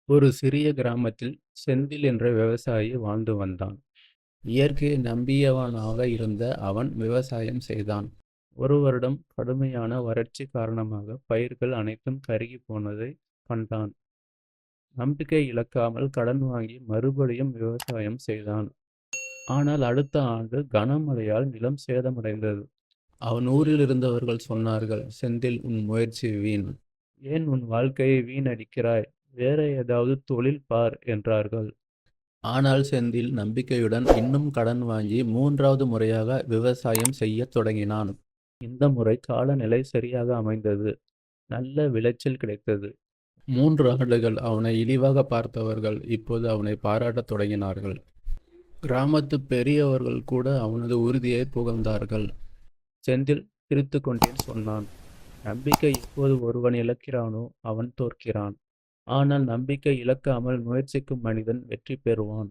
ஒரு சிறிய கிராமத்தில் செந்தில் என்ற விவசாயி வாழ்ந்து வந்தான். இயற்கையை நம்பியவனாக இருந்த அவன் விவசாயம் செய்தான். ஒரு வருடம் கடுமையான வறட்சி காரணமாக பயிர்கள் அனைத்தும் கருகி போனதை கண்டான். நம்பிக்கை இழக்காமல் கடன் வாங்கி மறுபடியும் விவசாயம் செய்தான். ஆனால் அடுத்த ஆண்டு கனமழையால் நிலம் சேதமடைந்தது. அவன் ஊரில் இருந்தவர்கள் சொன்னார்கள், செந்தில், உன் முயற்சி வீண். ஏன் உன் வாழ்க்கையை வீணடிக்கிறாய்? வேற ஏதாவது தொழில் பார் என்றார்கள். ஆனால் செந்தில் நம்பிக்கையுடன் இன்னும் கடன் வாங்கி 3வது முறையாக விவசாயம் செய்யத் தொடங்கினான். இந்த முறை காலநிலை சரியாக அமைந்தது. நல்ல விளைச்சல் கிடைத்தது. 3 ஆண்டுகள் அவனை இழிவாக பார்த்தவர்கள் இப்போது அவனை பாராட்டத் தொடங்கினார்கள். கிராமத்து பெரியவர்கள் கூட அவனது உறுதியை புகழ்ந்தார்கள். செந்தில் சிரித்துக்கொண்டே சொன்னான், நம்பிக்கை எப்போது ஒருவன் இழக்கிறானோ அவன் தோற்கிறான். ஆனால் நம்பிக்கை இழக்காமல் முயற்சிக்கும் மனிதன் வெற்றி பெறுவான்.